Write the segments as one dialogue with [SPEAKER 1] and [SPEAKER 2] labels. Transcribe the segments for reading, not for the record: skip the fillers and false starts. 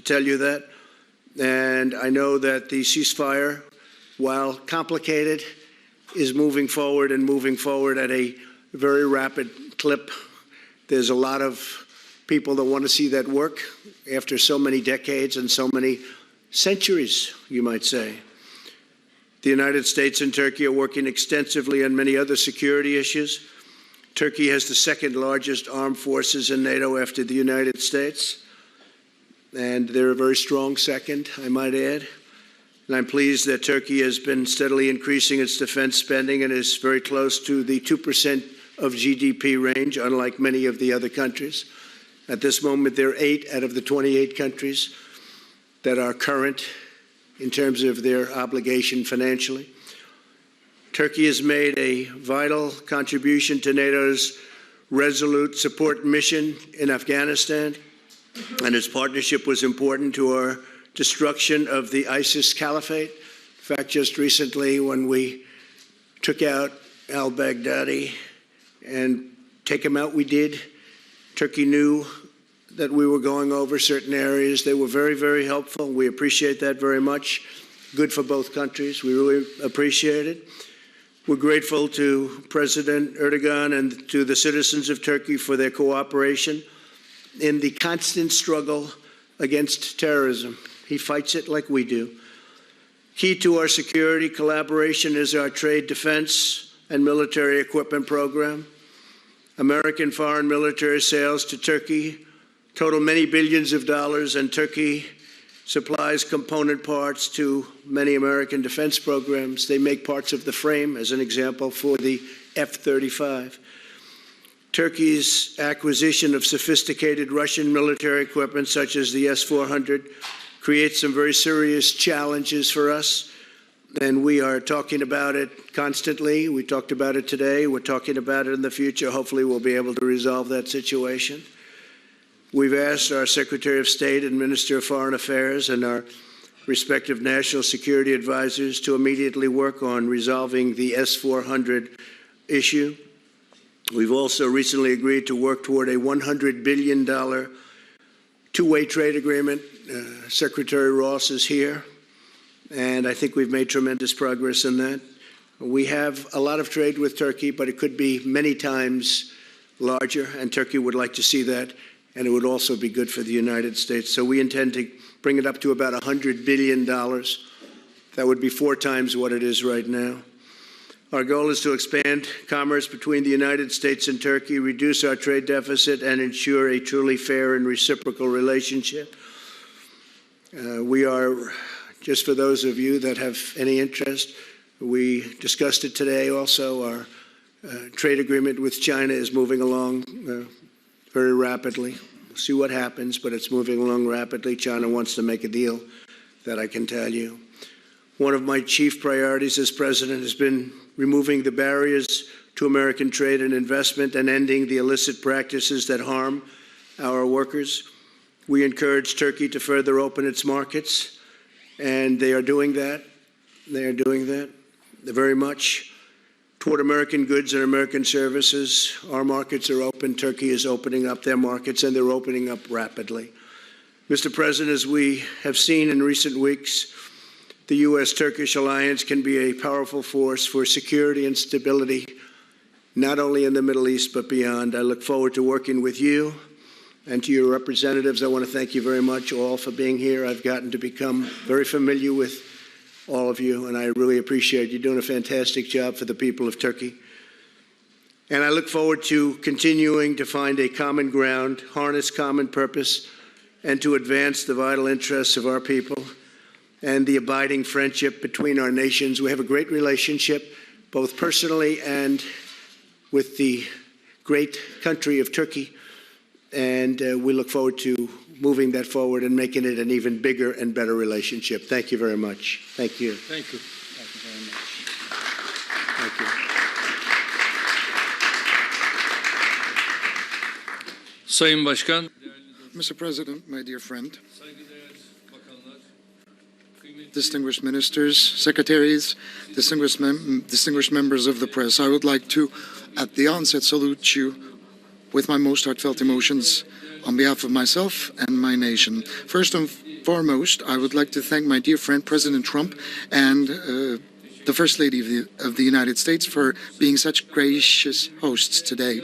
[SPEAKER 1] tell you that. And I know that the ceasefire, while complicated, is moving forward at a very rapid clip. There's a lot of people that want to see that work after so many decades and so many centuries, you might say. The United States and Turkey are working extensively on many other security issues. Turkey has the second largest armed forces in NATO after the United States, and they're a very strong second, I might add. And I'm pleased that Turkey has been steadily increasing its defense spending and is very close to the 2% of GDP range, unlike many of the other countries. At this moment, there are 8 out of the 28 countries that are current in terms of their obligation financially. Turkey has made a vital contribution to NATO's resolute support mission in Afghanistan, and its partnership was important to our destruction of the ISIS caliphate. In fact, just recently when we took out al-Baghdadi and take him out, we did. Turkey knew that we were going over certain areas. They were very, very helpful. We appreciate that very much. Good for both countries. We really appreciate it. We're grateful to President Erdogan and to the citizens of Turkey for their cooperation in the constant struggle against terrorism. He fights it like we do. Key to our security collaboration is our trade defense and military equipment program. American foreign military sales to Turkey total many billions of dollars, and Turkey supplies component parts to many American defense programs. They make parts of the frame, as an example, for the F-35. Turkey's acquisition of sophisticated Russian military equipment, such as the S-400, creates some very serious challenges for us, and we are talking about it constantly. We talked about it today. We're talking about it in the future. Hopefully, we'll be able to resolve that situation. We've asked our Secretary of State and Minister of Foreign Affairs and our respective national security advisors to immediately work on resolving the S-400 issue. We've also recently agreed to work toward a $100 billion two-way trade agreement. Secretary Ross is here, and I think we've made tremendous progress in that. We have a lot of trade with Turkey, but it could be many times larger, and Turkey would like to see that. And it would also be good for the United States. So we intend to bring it up to about $100 billion. That would be 4 times what it is right now. Our goal is to expand commerce between the United States and Turkey, reduce our trade deficit, and ensure a truly fair and reciprocal relationship. We are, just for those of you that have any interest, we discussed it today also. Our trade agreement with China is moving along very rapidly. We'll see what happens, but it's moving along rapidly. China wants to make a deal, that I can tell you. One of my chief priorities as president has been removing the barriers to American trade and investment and ending the illicit practices that harm our workers. We encourage Turkey to further open its markets, and they are doing that. They are doing that very much. Toward American goods and American services, our markets are open. Turkey is opening up their markets, and they're opening up rapidly. Mr. President, as we have seen in recent weeks, the U.S.-Turkish alliance can be a powerful force for security and stability, not only in the Middle East, but beyond. I look forward to working with you and to your representatives. I want to thank you very much all for being here. I've gotten to become very familiar with all of you, and I really appreciate you doing a fantastic job for the people of Turkey. And I look forward to continuing to find a common ground, harness common purpose, and to advance the vital interests of our people and the abiding friendship between our nations. We have a great relationship, both personally and with the great country of Turkey, and we look forward to moving that forward and making it an even bigger and better relationship. Thank you very much. Thank you.
[SPEAKER 2] Thank you. Thank you very much.
[SPEAKER 1] Thank you.
[SPEAKER 2] Sayın Başkan,
[SPEAKER 3] Mr. President, my dear friend, distinguished ministers, secretaries, distinguished members of the press, I would like to, at the onset, salute you with my most heartfelt emotions on behalf of myself and my nation. First and foremost, I would like to thank my dear friend President Trump and the First Lady of the United States for being such gracious hosts today.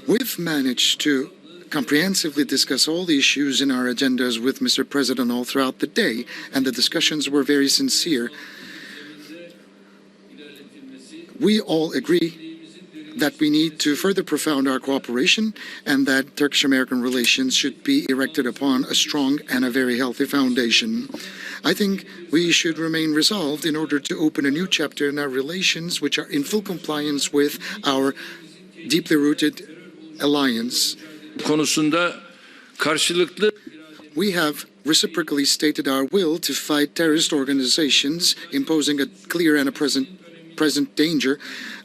[SPEAKER 3] We've managed to comprehensively discuss all the issues in our agendas with Mr. President all throughout the day, and the discussions were very sincere. We all agree that we need to further profound our cooperation and that Turkish-American relations should be erected upon a strong and a very healthy foundation. I think we should remain resolved in order to open a new chapter in our relations which are in full compliance with our deeply rooted alliance.
[SPEAKER 2] konusunda karşılıklı
[SPEAKER 3] We have reciprocally stated our will to fight terrorist organizations imposing a clear and a present danger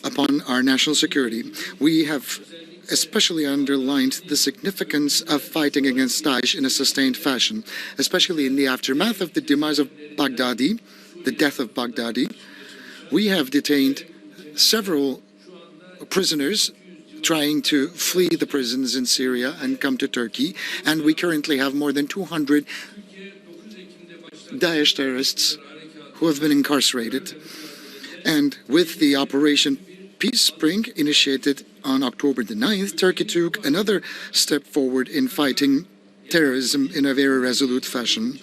[SPEAKER 3] upon our national security. We have especially underlined the significance of fighting against Daesh in a sustained fashion, especially in the aftermath of the demise of Baghdadi, the death of Baghdadi. We have detained several prisoners trying to flee the prisons in Syria and come to Turkey, and we currently have more than 200 Daesh terrorists who have been incarcerated. And with the Operation Peace Spring initiated on October the 9th, Turkey took another step forward in fighting terrorism in a very resolute fashion.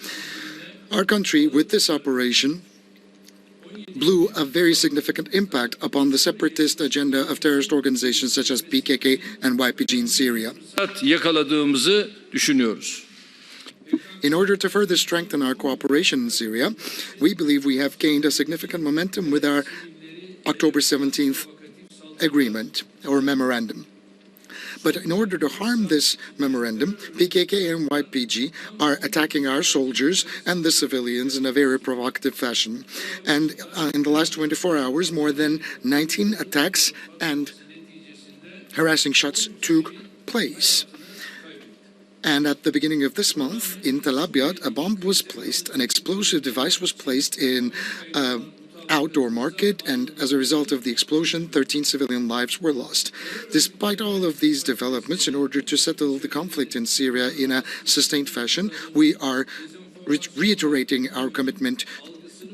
[SPEAKER 3] Our country, with this operation, blew a very significant impact upon the separatist agenda of terrorist organizations such as PKK and YPG in Syria.
[SPEAKER 2] yakaladığımızı düşünüyoruz.
[SPEAKER 3] In order to further strengthen our cooperation in Syria, we believe we have gained a significant momentum with our October 17th agreement or memorandum. But in order to harm this memorandum, PKK and YPG are attacking our soldiers and the civilians in a very provocative fashion. And in the last 24 hours, more than 19 attacks and harassing shots took place. And at the beginning of this month, in Tel Abyad, a bomb was placed, an explosive device was placed in outdoor market, and as a result of the explosion, 13 civilian lives were lost. Despite all of these developments, in order to settle the conflict in Syria in a sustained fashion, we are reiterating our commitment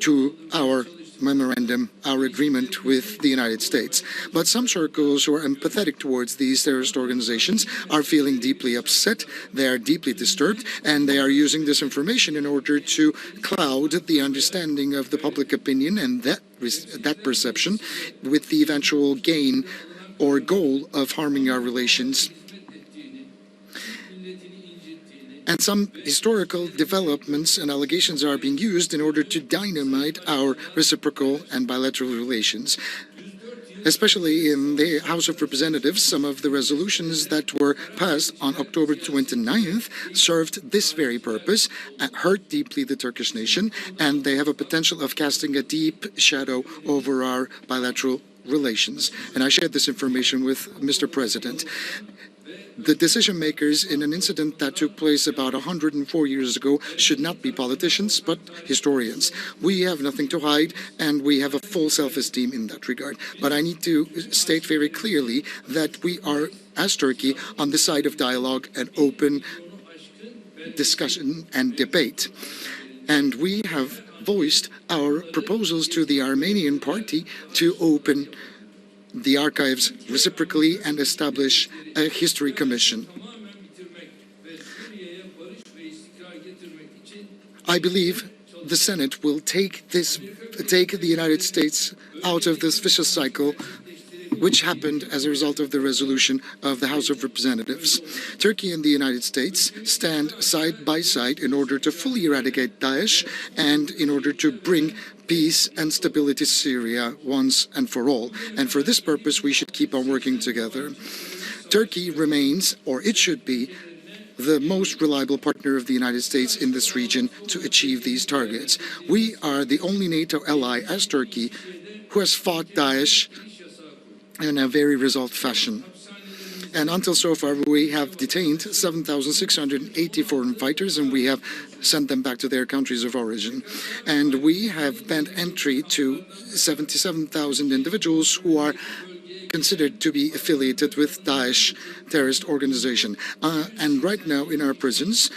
[SPEAKER 3] to our memorandum, our agreement with the United States. But some circles who are empathetic towards these terrorist organizations are feeling deeply upset, they are deeply disturbed, and they are using this information in order to cloud the understanding of the public opinion and that perception with the eventual gain or goal of harming our relations. And some historical developments and allegations are being used in order to dynamite our reciprocal and bilateral relations. Especially in the House of Representatives, some of the resolutions that were passed on October 29th served this very purpose, hurt deeply the Turkish nation, and they have a potential of casting a deep shadow over our bilateral relations. And I shared this information with Mr. President. The decision makers in an incident that took place about 104 years ago should not be politicians, but historians. We have nothing to hide, and we have a full self-esteem in that regard. But I need to state very clearly that we are, as Turkey, on the side of dialogue and open discussion and debate. And we have voiced our proposals to the Armenian party to open the archives reciprocally and establish a history commission. I believe the Senate will take the United States out of this vicious cycle which happened as a result of the resolution of the House of Representatives. Turkey and the United States stand side by side in order to fully eradicate Daesh and in order to bring peace and stability to Syria once and for all. And for this purpose, we should keep on working together. Turkey remains, or it should be, the most reliable partner of the United States in this region to achieve these targets. We are the only NATO ally, as Turkey, who has fought Daesh in a very resolved fashion. And until so far, we have detained 7,680 foreign fighters, and we have sent them back to their countries of origin. And we have banned entry to 77,000 individuals who are considered to be affiliated with Daesh terrorist organization. And right now in our prisons,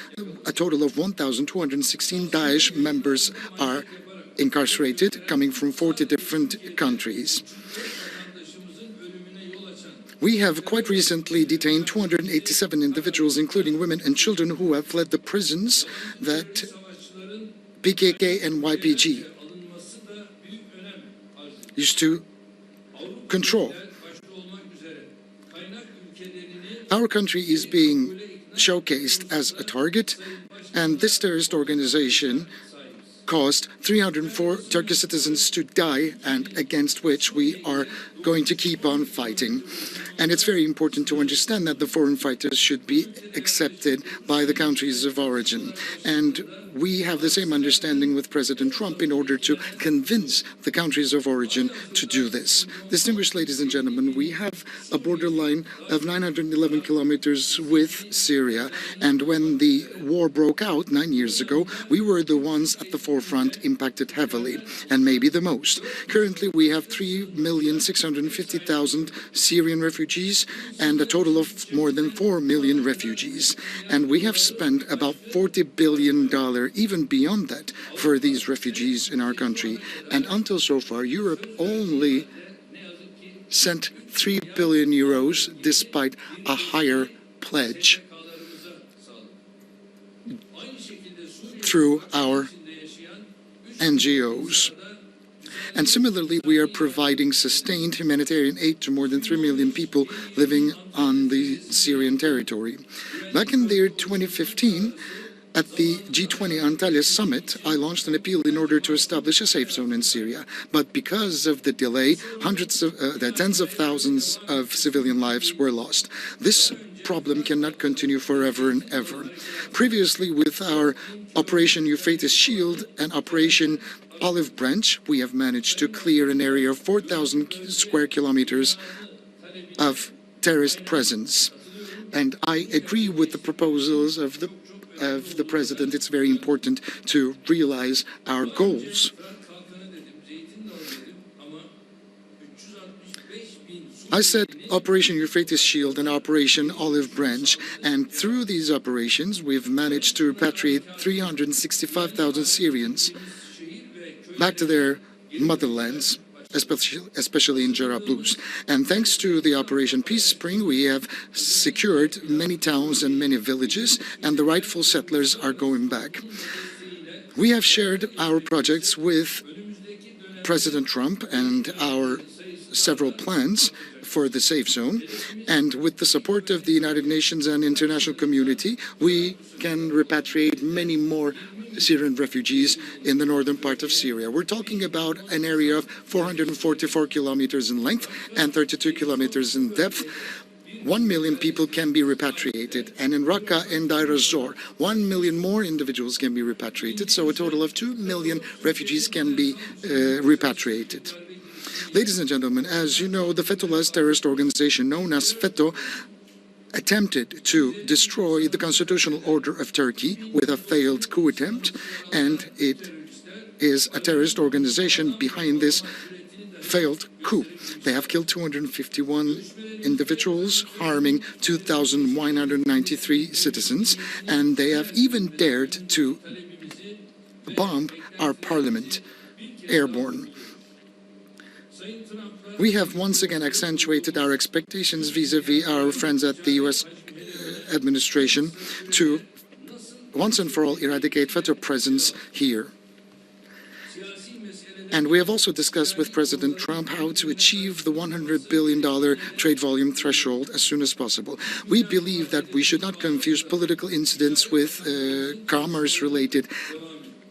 [SPEAKER 3] a total of 1,216 Daesh members are incarcerated, coming from 40 different countries. We have quite recently detained 287 individuals, including women and children, who have fled the prisons that PKK and YPG used to control. Our country is being showcased as a target, and this terrorist organization caused 304 Turkish citizens to die, and against which we are going to keep on fighting. And it's very important to understand that the foreign fighters should be accepted by the countries of origin. And we have the same understanding with President Trump in order to convince the countries of origin to do this. Distinguished ladies and gentlemen, we have a borderline of 911 kilometers with Syria. And when the war broke out 9 years ago, we were the ones at the forefront impacted heavily, and maybe the most. Currently, we have 3,650,000 Syrian refugees and a total of more than 4 million refugees. And we have spent about $40 billion, even beyond that, for these refugees in our country. And until so far, Europe only sent 3 billion euros despite a higher pledge through our NGOs. And similarly, we are providing sustained humanitarian aid to more than 3 million people living on the Syrian territory. Back in the year 2015, at the G20 Antalya summit, I launched an appeal in order to establish a safe zone in Syria. But because of the delay, tens of thousands of civilian lives were lost. This problem cannot continue forever and ever. Previously, with our Operation Euphrates Shield and Operation Olive Branch, we have managed to clear an area of 4,000 square kilometers of terrorist presence. And I agree with the proposals of the President. It's very important to realize our goals. I said Operation Euphrates Shield and Operation Olive Branch, and through these operations, we've managed to repatriate 365,000 Syrians back to their motherlands, especially in Jarablus. And thanks to the Operation Peace Spring, we have secured many towns and many villages, and the rightful settlers are going back. We have shared our projects with President Trump and our several plans for the safe zone, and with the support of the United Nations and international community, we can repatriate many more Syrian refugees in the northern part of Syria. We're talking about an area of 444 kilometers in length and 32 kilometers in depth. 1 million people can be repatriated, and in Raqqa and Deir ez-Zor, 1 million more individuals can be repatriated, so a total of 2 million refugees can be repatriated. Ladies and gentlemen, as you know, the Fethullah's terrorist organization known as FETÖ attempted to destroy the constitutional order of Turkey with a failed coup attempt, and it is a terrorist organization behind this failed coup. They have killed 251 individuals, harming 2,193 citizens, and they have even dared to bomb our parliament airborne. We have once again accentuated our expectations vis-à-vis our friends at the U.S. administration to once and for all eradicate FETÖ presence here. And we have also discussed with President Trump how to achieve the $100 billion trade volume threshold as soon as possible. We believe that we should not confuse political incidents with commerce-related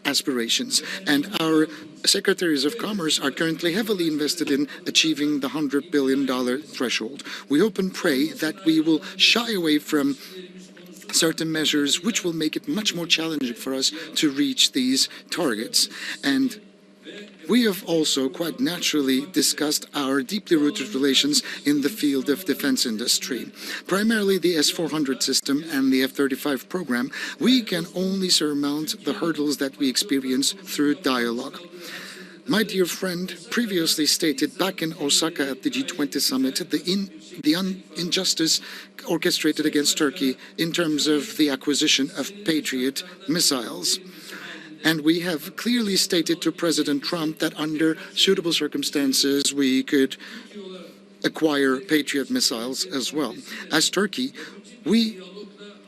[SPEAKER 3] aspirations. And our secretaries of commerce are currently heavily invested in achieving the $100 billion threshold. We hope and pray that we will shy away from certain measures which will make it much more challenging for us to reach these targets. And we have also quite naturally discussed our deeply rooted relations in the field of defense industry. Primarily the S-400 system and the F-35 program, we can only surmount the hurdles that we experience through dialogue. My dear friend previously stated back in Osaka at the G20 summit the injustice orchestrated against Turkey in terms of the acquisition of Patriot missiles. And we have clearly stated to President Trump that under suitable circumstances we could acquire Patriot missiles as well. As Turkey, we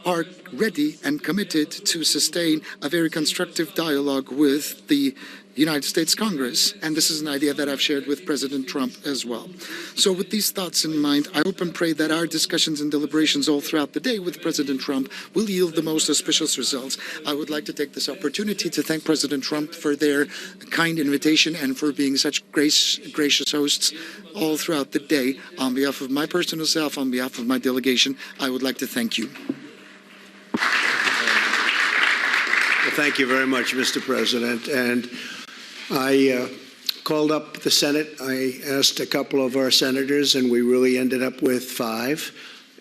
[SPEAKER 3] are ready and committed to sustain a very constructive dialogue with the United States Congress, and this is an idea that I've shared with President Trump as well. So with these thoughts in mind, I hope and pray that our discussions and deliberations all throughout the day with President Trump will yield the most auspicious results. I would like to take this opportunity to thank President Trump for their kind invitation and for being such gracious hosts all throughout the day. On behalf of my personal self, on behalf of my delegation, I would like to thank you.
[SPEAKER 1] Well, thank you very much, Mr. President. And I called up the Senate. I asked a couple of our senators, and we really ended up with 5,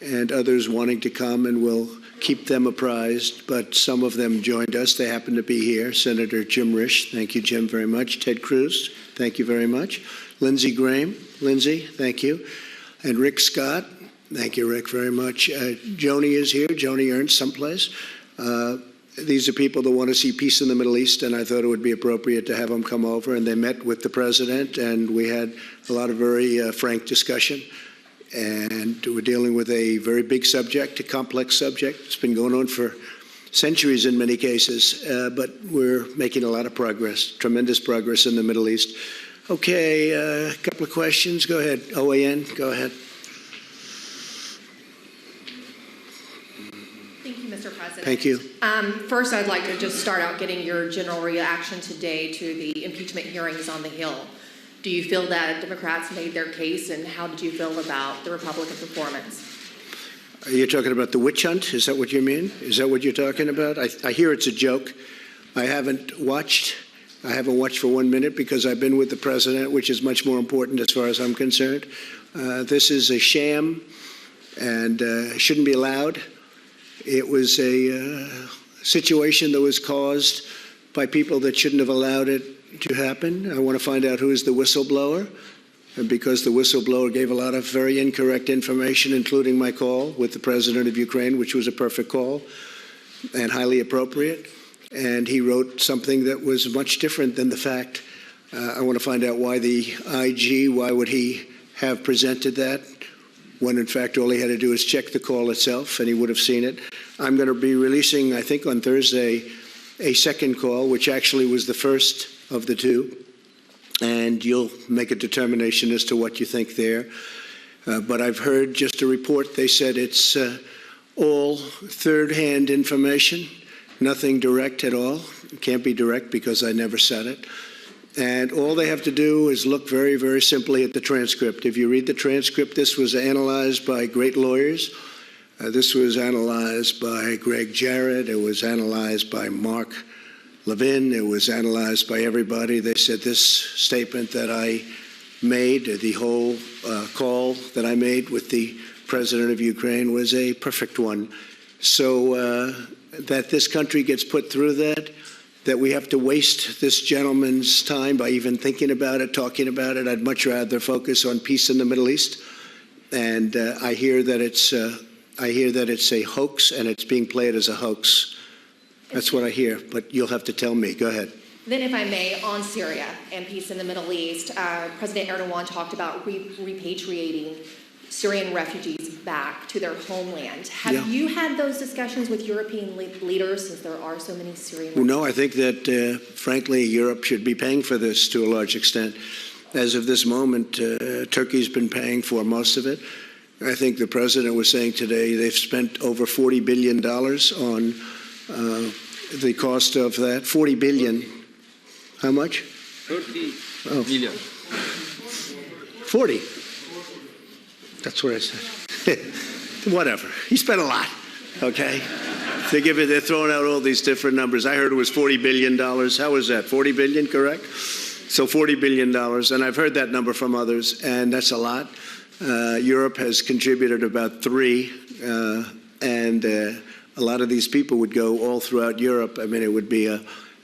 [SPEAKER 1] and others wanting to come, and we'll keep them apprised. But some of them joined us. They happen to be here. Senator Jim Risch, thank you, Jim, very much. Ted Cruz, thank you very much. Lindsey Graham, Lindsey, thank you. And Rick Scott, thank you, Rick, very much. Joni is here. Joni Ernst, someplace. These are people that want to see peace in the Middle East, and I thought it would be appropriate to have them come over. And they met with the president, and we had a lot of very frank discussion. And we're dealing with a very big subject, a complex subject. It's been going on for centuries in many cases, but we're making a lot of progress, tremendous progress in the Middle East. Okay, a couple of questions. Go ahead. OAN, go ahead.
[SPEAKER 4] Mr. President.
[SPEAKER 1] Thank you.
[SPEAKER 4] First, I'd like to just start out getting your general reaction today to the impeachment hearings on the Hill. Do you feel that Democrats made their case, and how did you feel about the Republican performance?
[SPEAKER 1] Are you talking about the witch hunt? Is that what you mean? Is that what you're talking about? I hear it's a joke. I haven't watched for 1 minute because I've been with the president, which is much more important as far as I'm concerned. This is a sham and shouldn't be allowed. It was a situation that was caused by people that shouldn't have allowed it to happen. I want to find out who is the whistleblower, and because the whistleblower gave a lot of very incorrect information, including my call with the president of Ukraine, which was a perfect call and highly appropriate, and he wrote something that was much different than the fact. I want to find out why the IG, why would he have presented that, when in fact all he had to do is check the call itself and he would have seen it. I'm going to be releasing, I think on Thursday, a second call, which actually was the first of the 2, and you'll make a determination as to what you think there. But I've heard just a report. They said it's all third-hand information, nothing direct at all. It can't be direct because I never said it. And all they have to do is look very, very simply at the transcript. If you read the transcript, this was analyzed by great lawyers. This was analyzed by Greg Jarrett. It was analyzed by Mark Levin. It was analyzed by everybody. They said this statement that I made, the whole call that I made with the president of Ukraine, was a perfect one. So that this country gets put through that we have to waste this gentleman's time by even thinking about it, talking about it. I'd much rather focus on peace in the Middle East. And I hear that it's a hoax, and it's being played as a hoax. That's what I hear, but you'll have to tell me. Go ahead.
[SPEAKER 4] Then, if I may, on Syria and peace in the Middle East, President Erdogan talked about repatriating Syrian refugees back to their homeland. Have you had those discussions with European leaders, since there are so many Syrian refugees?
[SPEAKER 1] No, I think that, frankly, Europe should be paying for this to a large extent. As of this moment, Turkey's been paying for most of it. I think the president was saying today they've spent over $40 billion on the cost of that. 40 billion. How much?
[SPEAKER 2] 30 million.
[SPEAKER 1] 40. That's what I said. Whatever. He spent a lot. Okay. They're throwing out all these different numbers. I heard it was $40 billion. How was that? 40 billion, correct? So $40 billion. And I've heard that number from others, and that's a lot. Europe has contributed about 3, and a lot of these people would go all throughout Europe. I mean, it would be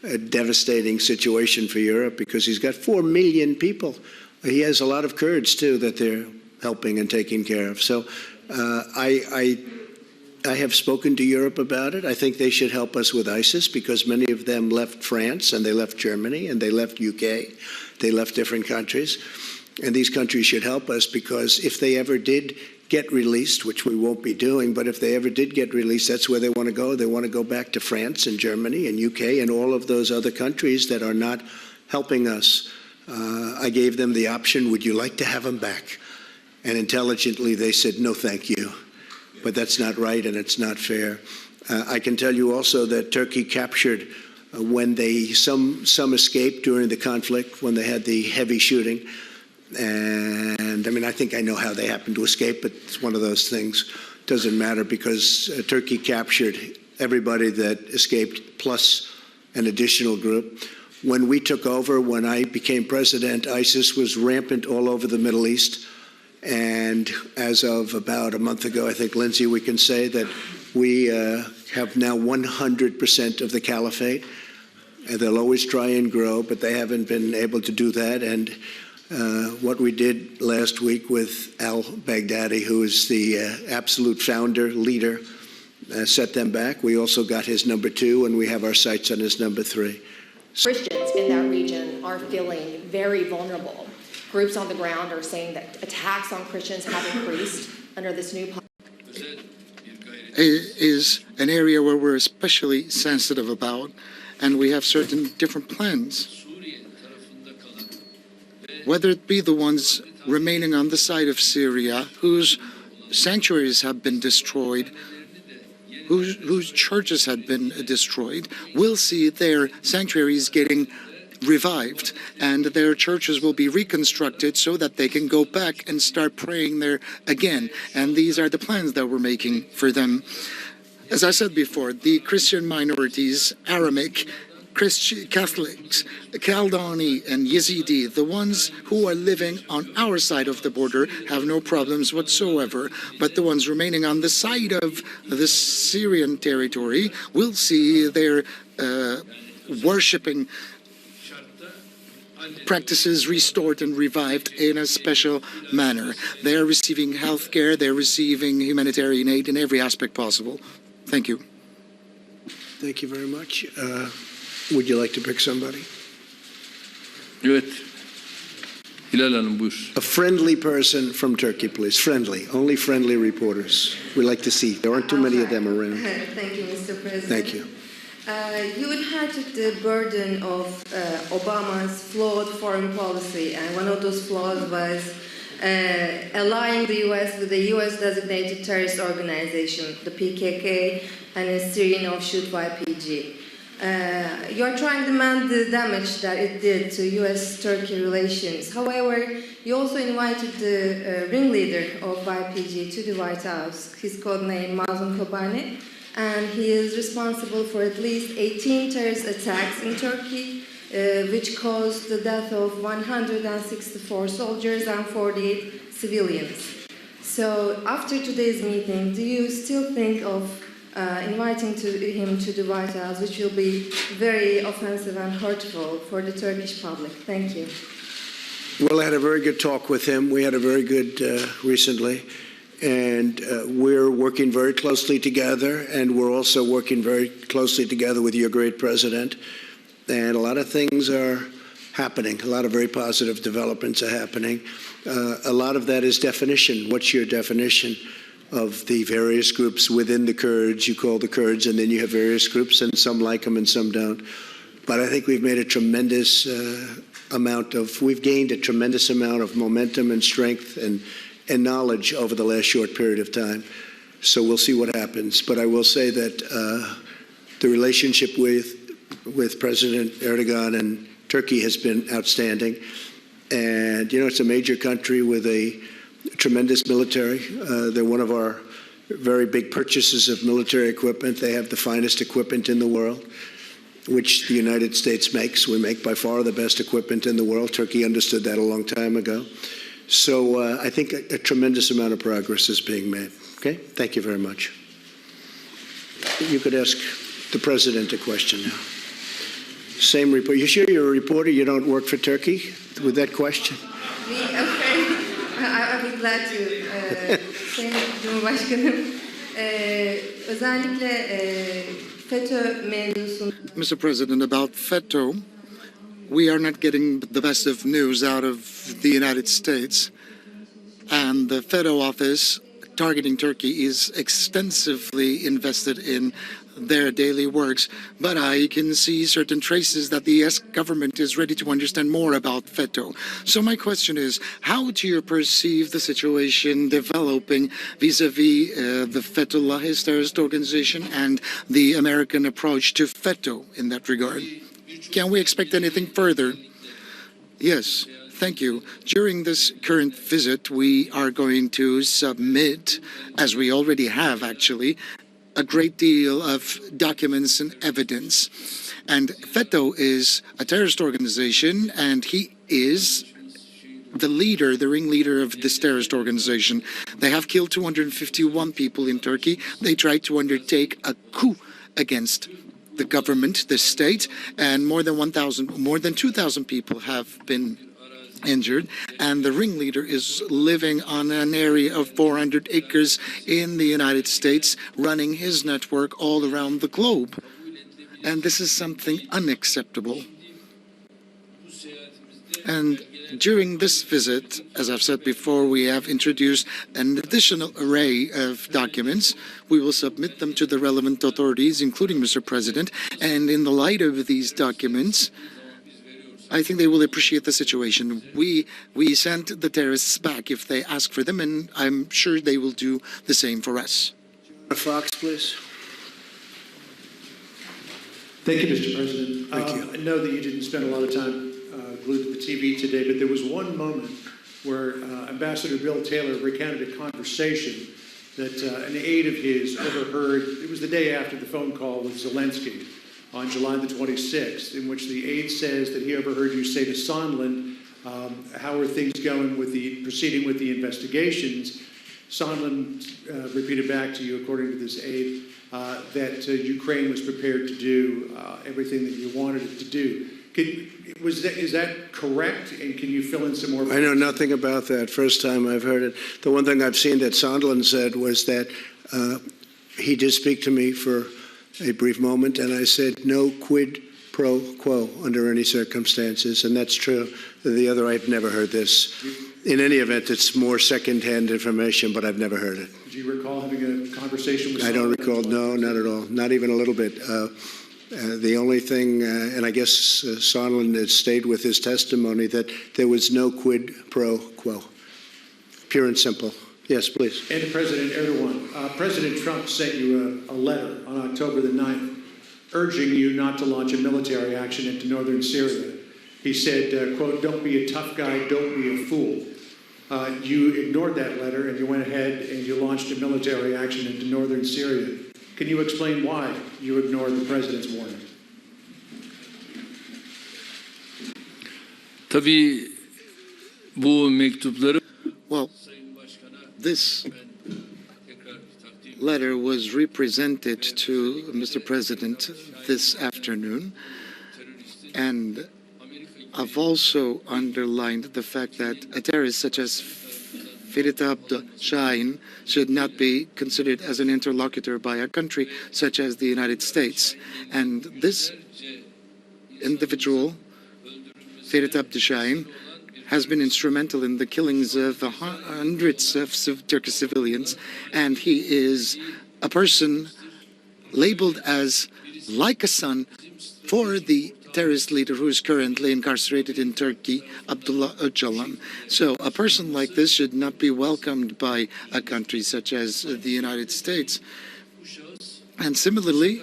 [SPEAKER 1] a devastating situation for Europe because he's got 4 million people. He has a lot of Kurds, too, that they're helping and taking care of. So I have spoken to Europe about it. I think they should help us with ISIS because many of them left France and they left Germany and they left UK. They left different countries. And these countries should help us because if they ever did get released, which we won't be doing, but if they ever did get released, that's where they want to go. They want to go back to France and Germany and UK and all of those other countries that are not helping us. I gave them the option, would you like to have them back? And intelligently they said, no, thank you. But that's not right and it's not fair. I can tell you also that Turkey captured when some escaped during the conflict, when they had the heavy shooting. And I mean, I think I know how they happened to escape, but it's one of those things. Doesn't matter because Turkey captured everybody that escaped plus an additional group. When we took over, when I became president, ISIS was rampant all over the Middle East. And as of about a month ago, I think, Lindsay, we can say that we have now 100% of the caliphate. And they'll always try and grow, but they haven't been able to do that. And what we did last week with al-Baghdadi, who is the absolute founder, leader, set them back. We also got his number 2, and we have our sights on his number 3.
[SPEAKER 4] Christians in that region are feeling very vulnerable. Groups on the ground are saying that attacks on Christians have increased under this new policy.
[SPEAKER 3] Is an area where we're especially sensitive about, and we have certain different plans. Whether it be the ones remaining on the side of Syria, whose sanctuaries have been destroyed, whose churches had been destroyed, will see their sanctuaries getting revived, and their churches will be reconstructed so that they can go back and start praying there again. And these are the plans that we're making for them. As I said before, the Christian minorities, Aramaic, Catholics, Chaldani and Yazidi, the ones who are living on our side of the border, have no problems whatsoever. But the ones remaining on the side of the Syrian territory will see their worshipping practices restored and revived in a special manner. They are receiving health care, they're receiving humanitarian aid in every aspect possible. Thank you.
[SPEAKER 1] Thank you very much. Would you like to pick somebody?
[SPEAKER 2] Evet. Hilal Hanım buyur.
[SPEAKER 1] A friendly person from Turkey, please. Friendly. Only friendly reporters. We like to see. There aren't too many of them around.
[SPEAKER 5] Thank you, Mr. President.
[SPEAKER 1] Thank you.
[SPEAKER 5] You inherited the burden of Obama's flawed foreign policy, and one of those flaws was allying the U.S. with the U.S.-designated terrorist organization, the PKK, and a Syrian offshoot YPG. You are trying to mend the damage that it did to U.S.-Turkey relations. However, you also invited the ringleader of YPG to the White House. His codename Mazlum Kobani, and he is responsible for at least 18 terrorist attacks in Turkey, which caused the death of 164 soldiers and 48 civilians. So after today's meeting, do you still think of inviting him to the White House, which will be very offensive and hurtful for the Turkish public? Thank you.
[SPEAKER 1] Well, I had a very good talk with him. We had a very good recently. And we're working very closely together, and we're also working very closely together with your great president. And a lot of things are happening. A lot of very positive developments are happening. A lot of that is definition. What's your definition of the various groups within the Kurds? You call the Kurds, and then you have various groups, and some like them and some don't. But I think we've made a tremendous we've gained a tremendous amount of momentum and strength and knowledge over the last short period of time. So we'll see what happens. But I will say that the relationship with President Erdogan and Turkey has been outstanding. And, you know, it's a major country with a tremendous military. They're one of our very big purchases of military equipment. They have the finest equipment in the world, which the United States makes. We make by far the best equipment in the world. Turkey understood that a long time ago. So I think a tremendous amount of progress is being made. Okay? Thank you very much. You could ask the President a question now. Same report. You sure you're a reporter? You don't work for Turkey? With that question?
[SPEAKER 5] Okay. I'll be glad to. Sayın Cumhurbaşkanım, özellikle FETÖ mevzusunda
[SPEAKER 3] Mr. President, about FETÖ, we are not getting the best of news out of the United States. And the FETÖ office targeting Turkey is extensively invested in their daily works. But I can see certain traces that the US government is ready to understand more about FETÖ. So my question is, how do you perceive the situation developing vis-a-vis the Fethullahist terrorist organization and the American approach to FETÖ in that regard? Can we expect anything further? Yes. Thank you. During this current visit, we are going to submit, as we already have actually, a great deal of documents and evidence. And FETÖ is a terrorist organization, and he is the leader, the ringleader of this terrorist organization. They have killed 251 people in Turkey. They tried to undertake a coup against the government, the state, and more than 2,000 people have been injured, and the ringleader is living on an area of 400 acres in the United States, running his network all around the globe. And this is something unacceptable. And during this visit, as I've said before, we have introduced an additional array of documents. We will submit them to the relevant authorities, including Mr. President, and in the light of these documents, I think they will appreciate the situation. We send the terrorists back if they ask for them, and I'm sure they will do the same for us.
[SPEAKER 1] Fox, please.
[SPEAKER 6] Thank you, Mr. President.
[SPEAKER 1] Thank you.
[SPEAKER 6] I know that you didn't spend a lot of time glued to the TV today, but there was one moment where Ambassador Bill Taylor recounted a conversation that an aide of his overheard. It was the day after the phone call with Zelensky on July the 26th, in which the aide says that he overheard you say to Sondland, how are things going with proceeding with the investigations? Sondland repeated back to you, according to this aide, that Ukraine was prepared to do everything that you wanted it to do. Is that correct? And can you fill in some more?
[SPEAKER 1] I know nothing about that. First time I've heard it. The one thing I've seen that Sondland said was that he did speak to me for a brief moment, and I said no quid pro quo under any circumstances, and that's true. The other, I've never heard this. In any event, it's more second-hand information, but I've never heard it.
[SPEAKER 6] Do you recall having a conversation with Sondland?
[SPEAKER 1] I don't recall. No, not at all. Not even a little bit. The only thing, and I guess Sondland had stayed with his testimony, that there was no quid pro quo. Pure and simple. Yes, please.
[SPEAKER 6] And to President Erdogan, President Trump sent you a letter on October the 9th urging you not to launch a military action into northern Syria. He said, quote, don't be a tough guy, don't be a fool. You ignored that letter and you went ahead and you launched a military action into northern Syria. Can you explain why you ignored the president's warning?
[SPEAKER 2] Tabii bu mektupları
[SPEAKER 3] Well, this letter was represented to Mr. President this afternoon, and I've also underlined the fact that a terrorist such as Ferit Abdul-Shahin should not be considered as an interlocutor by a country such as the United States. And this individual, Ferit Abdul-Shahin, has been instrumental in the killings of hundreds of Turkish civilians, and he is a person labeled as like a son for the terrorist leader who is currently incarcerated in Turkey, Abdullah Öcalan. So a person like this should not be welcomed by a country such as the United States. And similarly,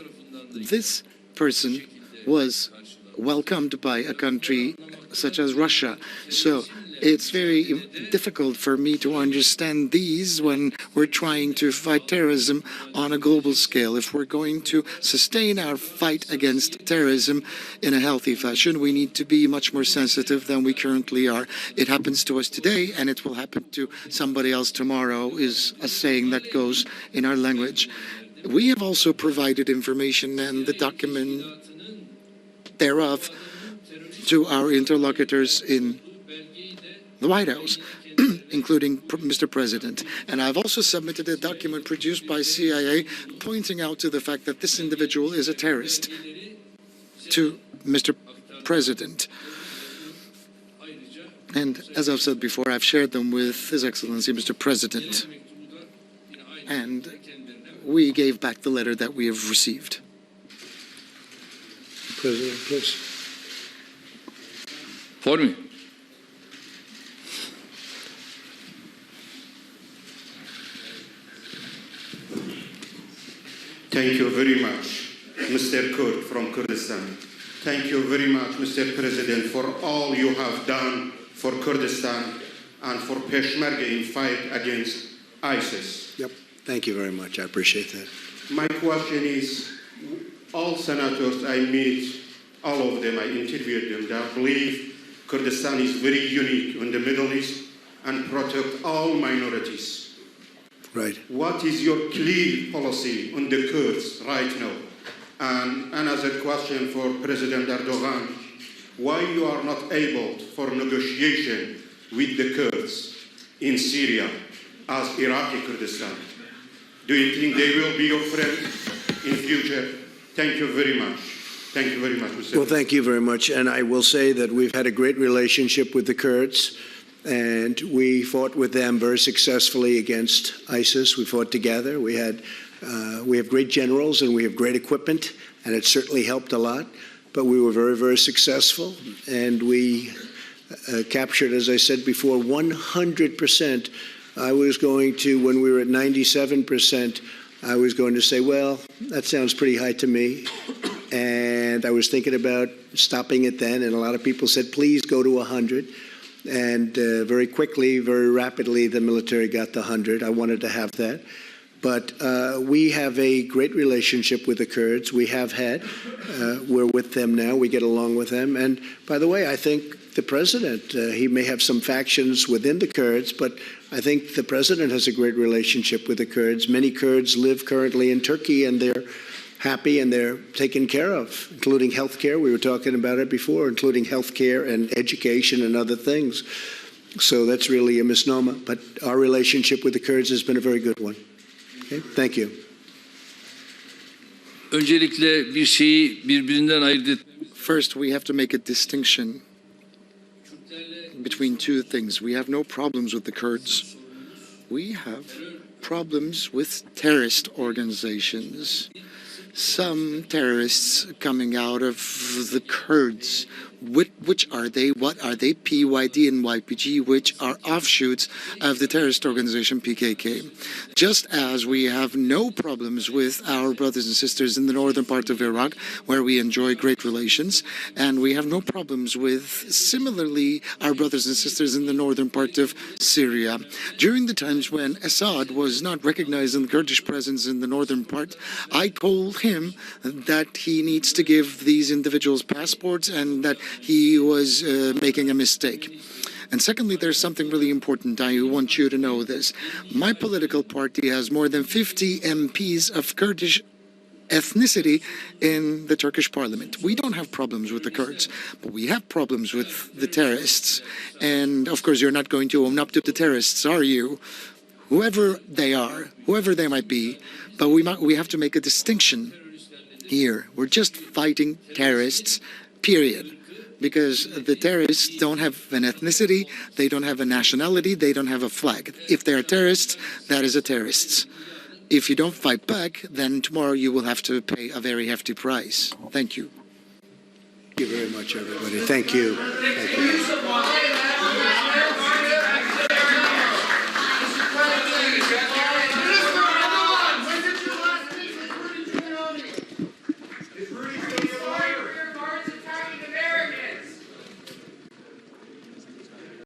[SPEAKER 3] this person was welcomed by a country such as Russia. So it's very difficult for me to understand these when we're trying to fight terrorism on a global scale. If we're going to sustain our fight against terrorism in a healthy fashion, we need to be much more sensitive than we currently are. It happens to us today, and it will happen to somebody else tomorrow, is a saying that goes in our language. We have also provided information, and the thereof to our interlocutors in the White House, including Mr. President. And I've also submitted a document produced by CIA pointing out to the fact that this individual is a terrorist to Mr. President. And as I've said before, I've shared them with His Excellency, Mr. President. And we gave back the letter that we have received.
[SPEAKER 1] President, please.
[SPEAKER 2] For me.
[SPEAKER 7] Thank you very much, Mr. Kurd from Kurdistan. Thank you very much, Mr. President, for all you have done for Kurdistan and for Peshmerga in fight against ISIS.
[SPEAKER 1] Yep. Thank you very much. I appreciate that.
[SPEAKER 7] My question is, all senators I meet, all of them, I interviewed them, they believe Kurdistan is very unique in the Middle East and protect all minorities.
[SPEAKER 1] Right.
[SPEAKER 7] What is your clear policy on the Kurds right now? And another question for President Erdogan, why you are not able for negotiation with the Kurds in Syria as Iraqi Kurdistan? Do you think they will be your friend in future? Thank you very much. Thank you very much, Mr.
[SPEAKER 1] Well, thank you very much. And I will say that we've had a great relationship with the Kurds, and we fought with them very successfully against ISIS. We fought together. We have great generals and we have great equipment, and it certainly helped a lot. But we were very, very successful, and we captured, as I said before, 100%. I was going to, when we were at 97%, I was going to say, well, that sounds pretty high to me. And I was thinking about stopping it then, and a lot of people said, please go to 100. And very quickly, very rapidly, the military got the 100. I wanted to have that. But we have a great relationship with the Kurds. We have had. We're with them now. We get along with them. And by the way, I think the president, he may have some factions within the Kurds, but I think the president has a great relationship with the Kurds. Many Kurds live currently in Turkey, and they're happy and they're taken care of, including health care. We were talking about it before, including health care and education and other things. So that's really a misnomer. But our relationship with the Kurds has been a very good one. Okay? Thank you.
[SPEAKER 2] Öncelikle bir şeyi birbirinden ayırt et.
[SPEAKER 3] First, we have to make a distinction between two things. We have no problems with the Kurds. We have problems with terrorist organizations. Some terrorists coming out of the Kurds. Which are they? What are they? PYD and YPG, which are offshoots of the terrorist organization PKK. Just as we have no problems with our brothers and sisters in the northern part of Iraq, where we enjoy great relations, and we have no problems with, similarly, our brothers and sisters in the northern part of Syria. During the times when Assad was not recognizing the Kurdish presence in the northern part, I told him that he needs to give these individuals passports and that he was making a mistake. And secondly, there's something really important. I want you to know this. My political party has more than 50 MPs of Kurdish ethnicity in the Turkish parliament. We don't have problems with the Kurds, but we have problems with the terrorists. And of course, you're not going to own up to the terrorists, are you? Whoever they are, whoever they might be, but we have to make a distinction here. We're just fighting terrorists, period. Because the terrorists don't have an ethnicity, they don't have a nationality, they don't have a flag. If they are terrorists, that is a terrorist. If you don't fight back, then tomorrow you will have to pay a very hefty price. Thank you.
[SPEAKER 1] Thank you very much, everybody. Thank you. Thank you.